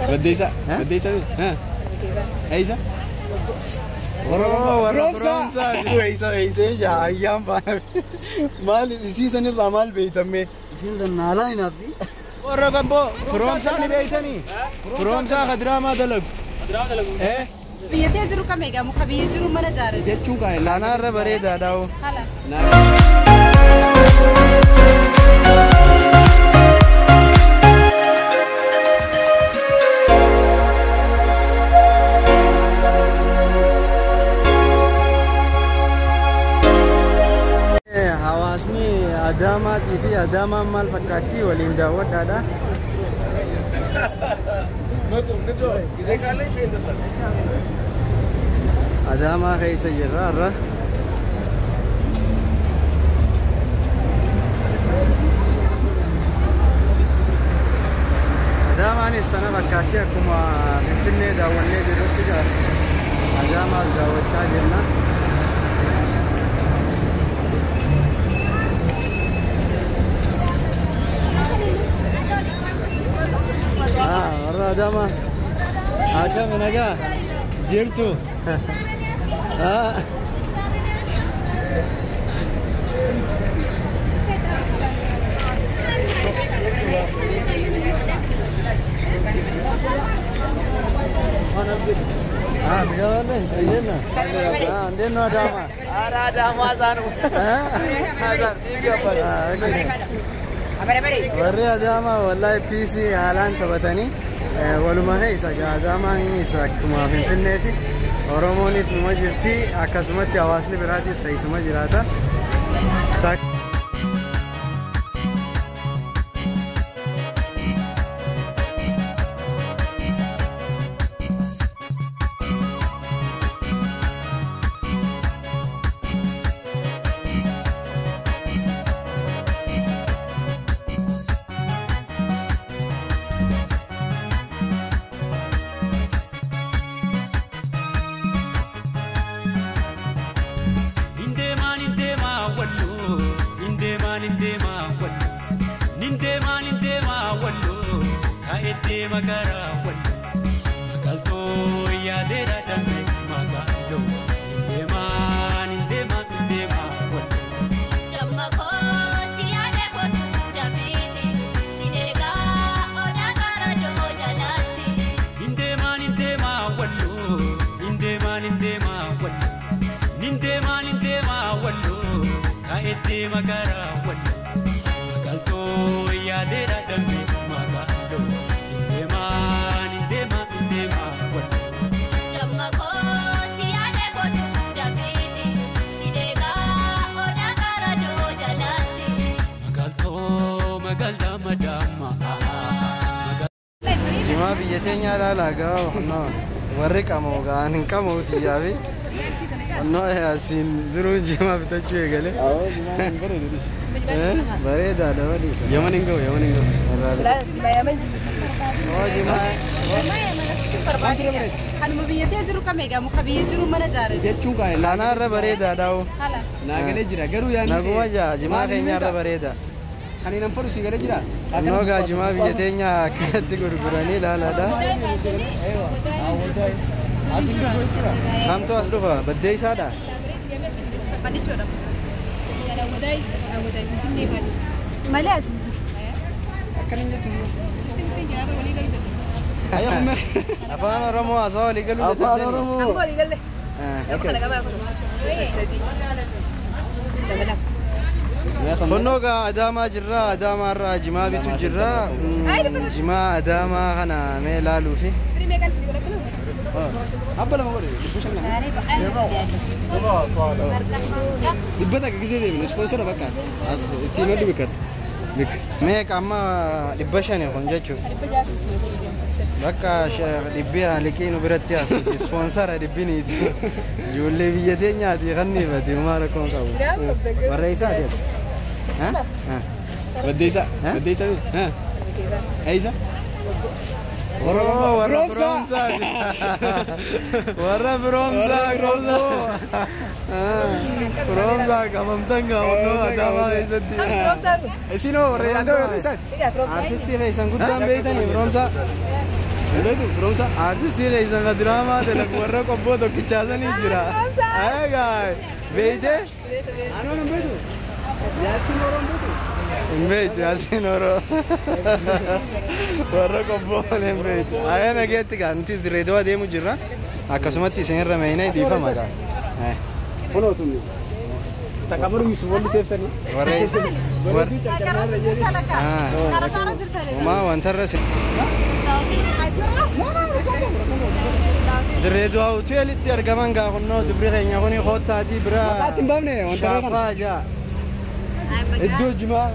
Baddeessa. Baddeessa. Eessa? Roomsa. Eessa ayyaan baana. Maal isiisan irraa maal beeytamme? Isiisan naalaa hin hafti. Warra gamboo roomsaa ni beeytanii? Roomsaa kadiraamaa dalagu. Biyyatee jiru kam egaa muka biyya jiru mana jaaree jechuun kan kanaarra bareedaadha. Hawaasni Adaamaatii fi Adaamaan maal fakkaatti waliin daawwadhaadha. Adaamaa keessa jirra irra. Adaamaanis sana fakkaatti akkuma Finfinnee daawwannee jirrutti Adaamaas daawwachaa jirna. Warra Adaamaa akkam nagaa jirtu. Warri Adaamaa wallahi piisii haalaan taphatanii waluma keessa Adaamaan isa akkuma Finfinneeti. Oromoonis numa jirti akkasumatti hawaasni biraatis keessuma jiraata. Jimaa biyya teenya ilaala gaa warri qamoo gaan hin qamooti yaafi onnoo asiin duruu jimaa bitachuu eegale. Bareedaadha waliisa. Yaman hin ga'u yaman hin ga'u. Kanuma biyyatee jiru kam egaa muka biyya jiru mana jaaree jechuun kan kanaarra bareedaadha. Naagalee jira garuu yaani. Naguma jaa jimaa keenyaarra bareeda. Kan hin anfaru si galee jira. Onnoo gaa jimaa biyya teenya akkatti gurguranii ilaalaadha. Kamtu as dhufa baddeessaadha. Malee as hin jiru. Afaan Oromoo asoo walii galuu jettee. Afaan Oromoo. Walii galee. Onnoo gaa Adaamaa jirra. Adaamaarraa jimaa bitu jirra. Jimaa Adaamaa kana mee ilaaluufi. Abba lama godhe dibbata gisee deemne sponsora bakka as ittiin hodhu bikkata meeqa amma 500 kun jechuudha bakka dhibbi liqii nu biratti hafu sponsora dhibbiniiti ijoollee biyya teenyaati kan niifate maal akkoon qabu warra isaa jedhu baddeessa baddeessa eessa Roomsa. Warra Roomsa. Roomsa kamamtanga onnoo Adaamaa keessatti. Isinoo warra artistii keessan guddaan beeytanii Roomsa. Beetu firoomsa artistii keessan diraamaa dalagu warra qobboo tokkichaasanii jira. Egaa beeytee? Anoon hin beetu. Yaasin Oroon beetu. Hin beetu Yaasin Oroo. Warra qobboo hin beetu. Ayyaa nageetti gaa nutis dirreedoo adeemu jirra. Akkasumatti isin irra meeyinee dhiifama gaa. Kunootu. Takabur Yusuf wali seefsani. Uma wantarra se. Dirreedoo hoteelitti argaman gaa kunnoo dubri keenya kuni kootaati bira. Maqaatti hin baafne wantarra kana. Jaa. Iddoo jimaa.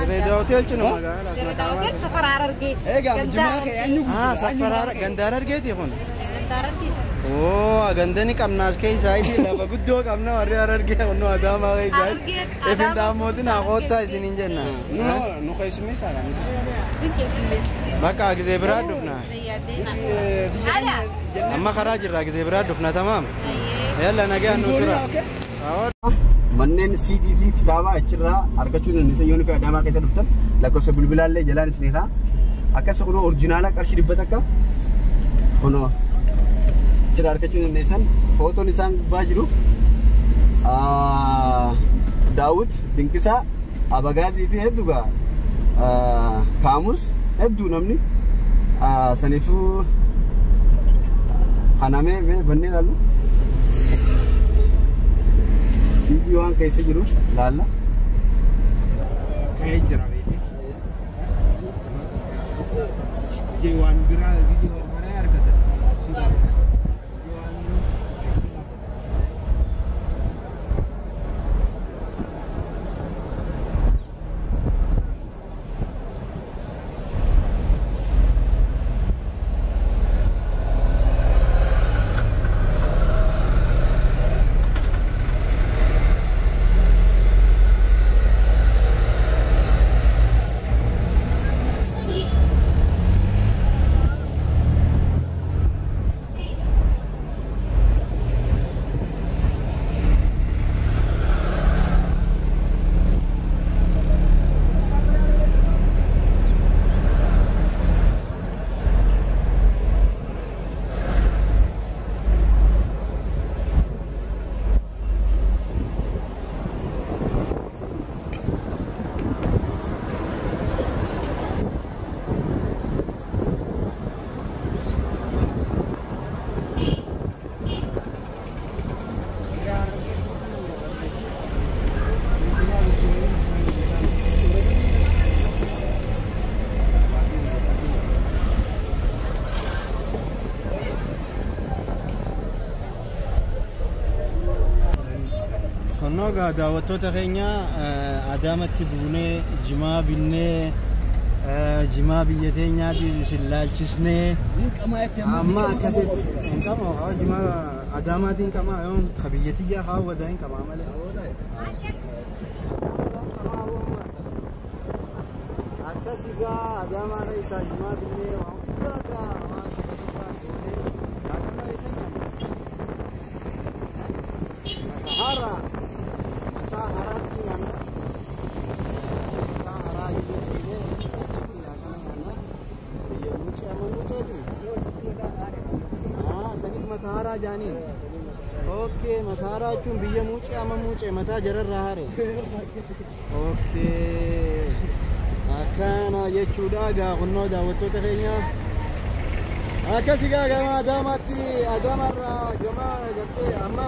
Dirreedoo hotel cina magaalaa. Hotel Safar Harargee. Egaa jimaa kee eenyu? Safar Gandaar Hargeeti kun. Gandaar Hargeeti. Oh, gandani kamnas ke sai si laba guddo kamna warri Harargee kunno adama ke sai. Efin damotin akota isin injenna. No kaisme sala. Zinkeesiles. Bakka gize bira dufna. Amma khara jirra gize bira dufna tamam. Yalla nage annu tura. Manneen CDT kitaaba achirraa argachuun dandeessan yoo nufi Adaamaa keessa dhuftan lakkoofsa bilbilaallee jalaan isiniif haa akkasuma kunoo oriijinaala qarshii 100 akka kunoo achirraa argachuun dandeessan footoon isaan gubbaa jiru Daawud Dinqisaa Abagaazii fi hedduugaa Kaamus hedduu namni saniifuu kanamee bannee ilaallu. CD waan keessa jiru laalla. Kaya jira beeti. Jeewwan biraa video mana argata. Sudah. Noga daawwattoota keenya Adaamatti buunee jimaa binnee jimaa biyya teenyaatti isin laalchisnee amma akkasitti qama jimaa Adaamaatiin qama yoon qabiyyatiyyaa haawwata hin qama malee akkasigaa Adaamaa isaa jimaa binnee waan guddaa Hara Matahara jani. Okay, Matahara chun biya muce ama muce mata jarar rahare. Okay. Akana yechuda ga gunno daawwattoota keenya. Akkasiga gama Adaamatti Adaamarra gama gartee amma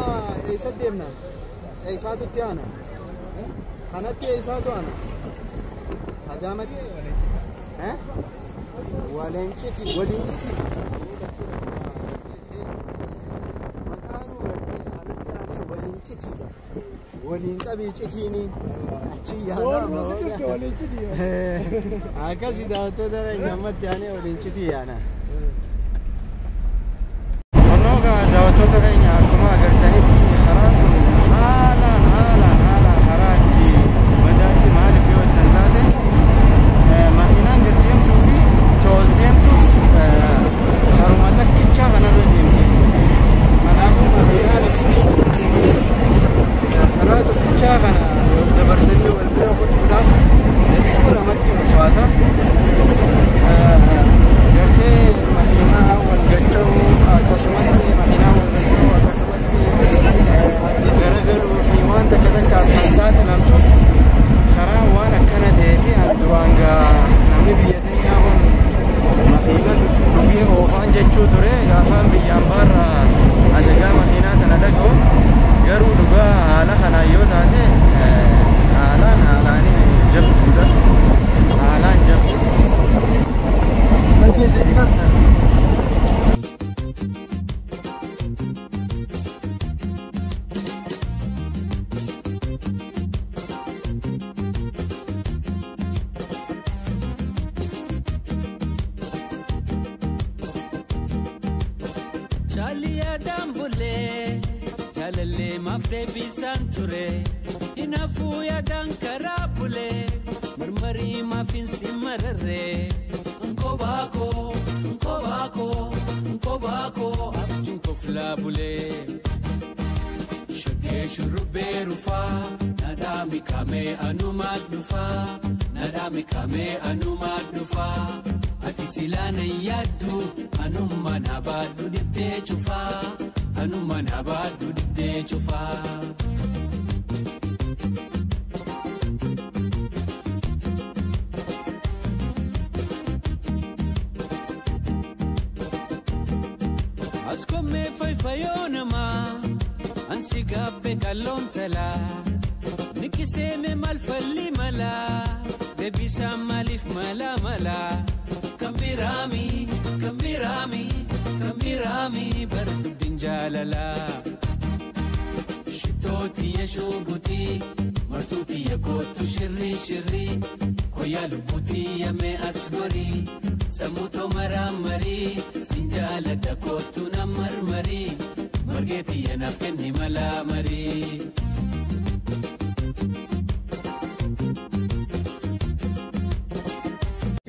eessa deemna? Eessaatutti aana? Kanatti eessaatu aana? Adaamatti? Walinciti. Waliin qabii citiini achi yaana akkasi daawwattoota keenya ammatti aanee waliin citii yaana. Kunnooga daawwattoota keenya akkuma agartanitti karaan kun haalaan karaa itti badaatti maaliif yoo ittiin taate makiinaan gad deemtuu fi to'ol deemtuuf karuma takkichaa kanarra deemti. Kanaafuu makiinaan isinii karaa tokkichaa kana dabarsanii wal bira kutuudhaaf hedduu namatti ulfaata. Chalia dambule, jalale mafde bisanture, inafu ya dankarabule, marmari mafin simarare, nkobako, abjun koflabule, shage shurube rufa, nadami kame anumad dufa, ati silana yadu, anumman habadu dibde chufa. Askome fayonama, ansigabe kalontala, nikiseme malfali mala, debisa malif mala. Kambirami bardu binjalala shitoti yashubuti martuti yakotu shirri koya lubuti yame asgori samuto maramari sinjala dakotu namarmari margeti yanafkenni malamari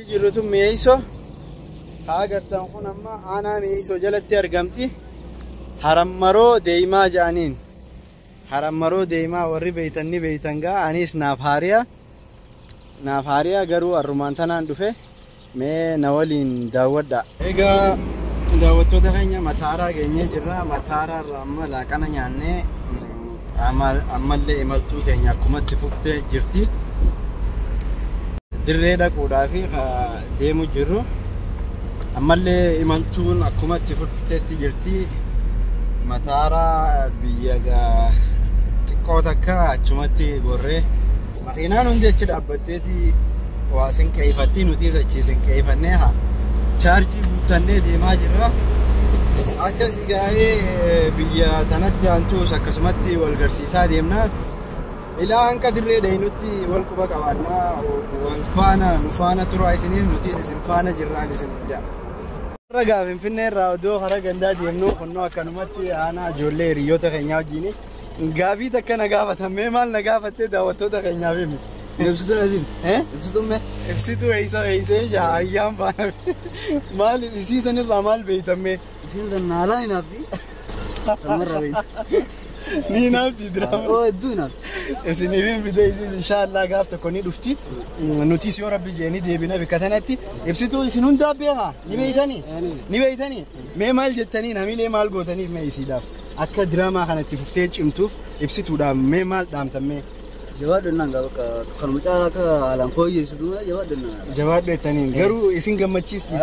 jirutu meeyso agartan kun amma ana meeyso jalatti argamti harammaroo deemaa jaaniin harammaroo deemaa warri beeytanni beeytanga anis naaf haariya garuu arrumaan tanaan dhufe mee na waliin daawwadha egaa daawwattoota keenya mataaraa geenyee jirra mataaraa irraa amma laaqana nyaannee ammallee imaltuu keenya akkumatti fuftee jirti dirree dhaquudhaafi deemu jirru ammallee imaltuun akkumatti fufteetti jirti mataaraa biyya xiqqoo takka achumatti gorree makiinaan hundi achi dhaabbatteeti waa sinqeeffatti nuti achi sinqeeffannee chaarjii guuttannee deemaa jirra akkas gaa'ee biyya tanatti aantuus akkasumatti wal garsiisaa deemna ilaa hanqa dirree dhaynutti wal quba qabaannaa wal faana nu faana turaa isiniif nuti isin faana jirraan isin jaa ragaa Finfinnee irraa odoo hara gandaa deemnu konnoo akkanumatti aanaa ijoollee hiriyoota keenyaa wajjin gaafii takka na gaafatamee maal na gaafattee daawwattoota keenyaaf himi ibsituu asiin ibsituu eeysee jaa ayyaan baana maal isiisan irraa maal beeytamee isiin san naalaa hin hafti samarra beeyta ni naafti diraama hedduu naafti isiniifin fidee inshallah gaaf tokko ni dhufti nuti yoo rabbi jeeni deebina bikka tanatti ibsituu isin hundaa beekaa ni beeytanii mee maal jettanii namilee maal gootaniif mee isiidhaaf akka diraamaa kanatti fuftee cimtuuf ibsituudhaaf mee maal dhaamtammee jawaadhannaan gaafa kanuma caalaa akka alaan fooyyessitu jawaadhu jettaniin garuu isin gammachiisti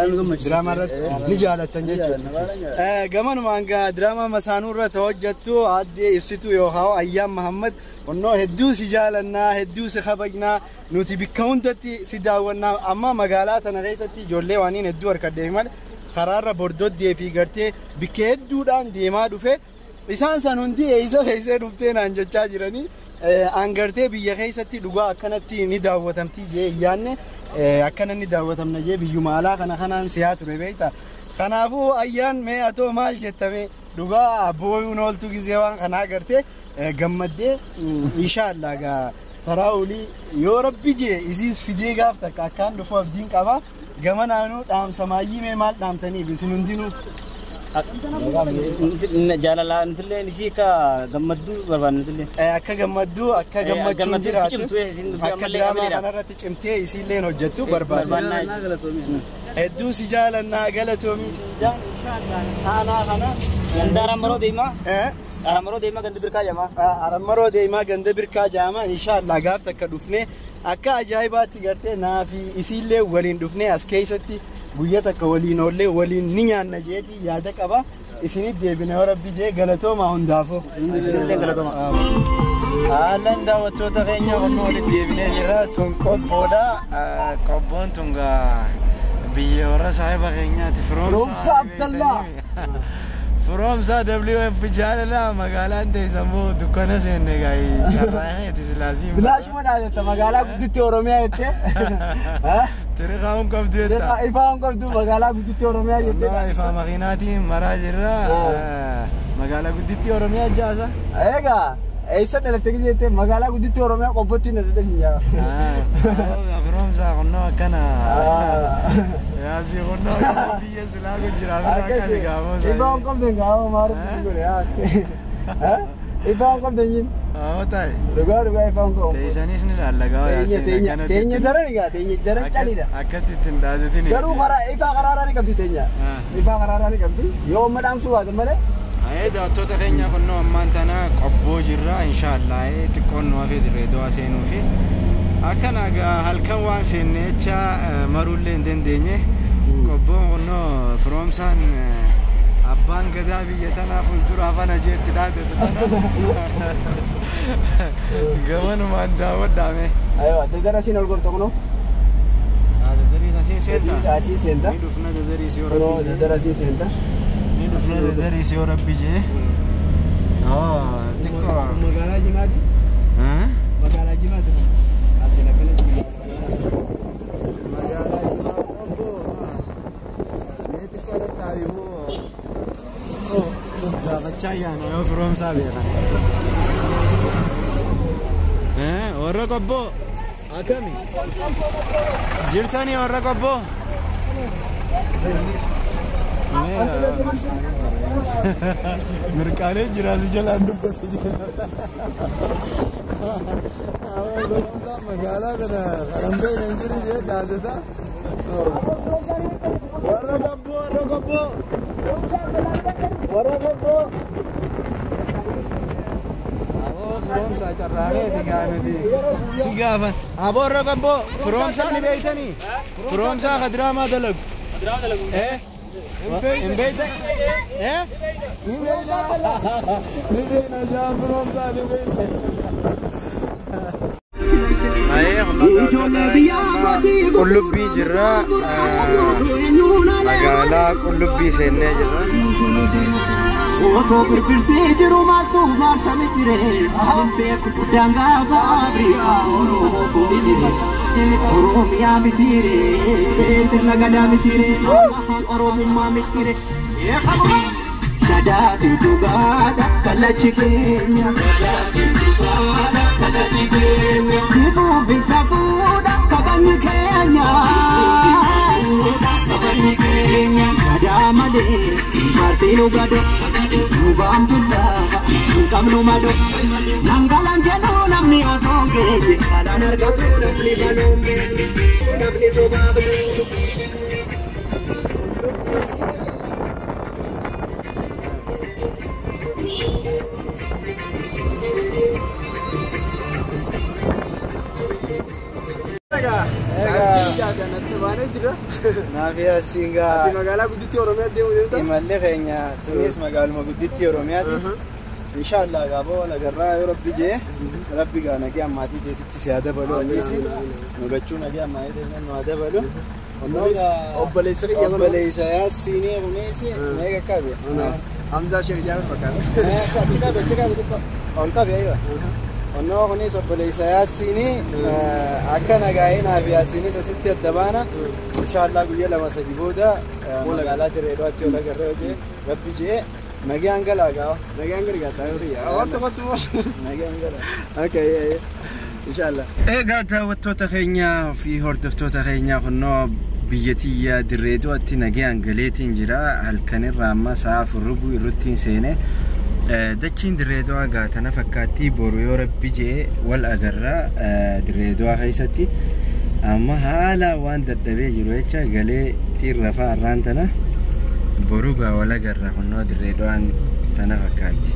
diraamaa irratti ni jaalattan jechuudha gamanumaan diraamaa masaanuu irratti hojjettu addee ibsituu yookaan Ayyaan Mahammad onnoo hedduu si jaalannaa hedduu si kabajnaa nuti bikka hundatti si daawwannaa amma magaalaa tana keessatti ijoollee waaniin hedduu harkaddeef malee karaarra bordoddee fi gartee bikka hedduudhaan deemaa dhufe isaan san hundi eeysee dhuftee naan jechaa jiranii angartee biyya keessatti dhugaa akkanatti ni daawwatamti jee yaanne akkana ni daawwatamna jee biyyuma alaa kanaan siyaa ture beekta kanaafuu Ayyaan mee atoo maal jettame dhugaa booyuun ooltu gizee waan kana agartee gammaddee inshallah taraa olii yoo rabbi jee isiis fidee gaaf takka akkaan dhufu abdiin qaba gamanaanuu dhaamsa maayyii mee maal dhaamtaniif isin hundinuu jaalala ntillee isii akka gammadduu barbaadna ntillee akka gammadduu jiraatu akka diraamaa kanarratti cimtee isiillee hojjettu barbaadna hedduu si jaalannaa galatoomii si jaan inshallah aanaa kana Aramaroo deemaa ganda birkaa jaamaa Aramaroo deemaa ganda birkaa jaamaa inshallah gaaf takka dhufnee akka ajaa'ibaatti gartee naafi isiillee waliin dhufnee as keessatti guyyaa takka waliin oollee waliin ni nyaanna jeeti yaada qaba isinit deebina yoo rabbi jee galatooma hundaafoo isinillee galatooma haalan daawwattoota keenya onnoo walitti deebinee jirra tun qobboodha qobboon tun biyya warra saahiba keenyaati Firoomsa Abdallah. Firoomsa WF jaalala magaalaan teessammoo dukkana seenne gaa'ii carraa'eeti silaasii. Bilaash madaaleetta magaalaa gudditti Oromiyaa jettee. Tiriqaa'uun qabdu jetta. Ifaan qabdu magaalaa gudditti Oromiyaa jettee. Ifaa makiinaatiin maraa jirra magaalaa gudditti Oromiyaa jaasa. Eegaa eessa dhalatte jettee magaalaa gudditti Oromiyaa qobbotti na dadhasin jaa. Firoomsa qonnoo akkana. Yaasi qonnoo biyya silaa kun jira akka digaamoo. Ifaan qabdu gaama maaru gure yaa. Ifaan qabdu yin. Taa'e. Dhugaa ifaan qabdu. Teessanis ni lallagaa yaasi. Teenya daran egaa teenya daran calidha. Akkatti ittiin dhaadatini. Garuu karaa ifaa qaraaraa ni qabdi teenya. Ifaa qaraaraa ni qabdi. Yoo madhaamsu baate malee. Daawwattoota keenya kunnoo ammaan tana qobboo jirra inshaallah xiqqoon nu hafee dirreedoo seenuu fi akkana halkan waan seenne jecha maruullee hin dandeenye qobboon kunnoo firoomsaan abbaan gadaa biyya tanaa fuuldura afana jeetti dhaadatu tana gamanumaan daawwadhaame. Dadara siin ol gorto kunoo. Dadarii asiin seenta. Asiin seenta. Ni dhufna dadarii si horabbi. Dadara asiin seenta. Ni dhufna dadarii si horabbi jee. Xiqqoo. Magaalaa Jimaati. Magaalaa Jimaati. Asiin akkana magaalaa Jimaa qobboo. Mee xiqqoo dadhaabiboo. Xiqqoo gaafachaa yaana yoo firoomsaa beekan. Warra qobboo. Akami? Jirtanii warra qobboo? Mirqaalee jiraasi jalaan dubbatu jira. Magaalaa kana qarambee hin jiru jee dhaadata. Warra qobboo, warra qobboo. Warra qobboo. Firoomsa carraameeti gaanuti. Si gaafan. Aboo warra qobboo firoomsaa ni beeytanii? Firoomsaa ka diraamaa dalagu. Hin beeytan? Ni beeyna. Ni beeyna jaa firoomsaa ni beeyna. Qullubbii jirra. Magaalaa Qullubbii seennee jirra. Oto birbirsi jiru maaltu maasame jire beeku dangaa faabirika Oromiyaa mitire sirna gadaa mitire Oromummaa mitire gadaa fi dhugaadha kallachi keenya Kifuu beeksa fuudha kabajni keenya gadaa malee marsiinu gado Nubam Buddha, Kamnu Mado, Nangalan Jano, Namni Osonge, Alan Argatu, Namni Balombe, Namni Sobabu. Naafia singa. Magaalaa gudditti Oromiyaa deemu deemta. Imallee keenya tunis magaaluma gudditti Oromiyaati. Inshallah gaaboo nagarraa yoo rabbi jee rabbi gaa nagee ammaatii keetitti si dabalu anisi nu lachuu nagee ammaatii nu dabalu. Obboleessa yaasiinii kunis meeqa qabe? Hamza Sheikh Jaafar fakkaata. Chikabe ol qabe aywa. Onnoo kunis obboleessa yaasiinii akka nagaa'ee naaf yaasiinis asitti adda baana. Inshallah guyyaa lama sadii booda magaalaa Dirreedhaatti ol agarra hojii rabbi jee nagaan galaa ga'a. Nagaan galaa saayoriyaa. Wattu nagaan galaa. Okay. Inshallah. Egaa daawwattoota keenyaa fi hordoftoota keenyaa kunnoo biyyatiyyaa Dirreedhaatti nagaan galeetiin jira. Halkanirraa amma sa'a 4 irratti seenee dachiin Dirreedhaa gaatana fakkaatti boru yoo rabbi jee wal agarra Dirreedhaa keessatti. Amma haala waan dadhabee jiru jecha galee tiirra fa'aarraan tana borugaa wal agarra kunnoo Dirreedhaan tana fakkaatti.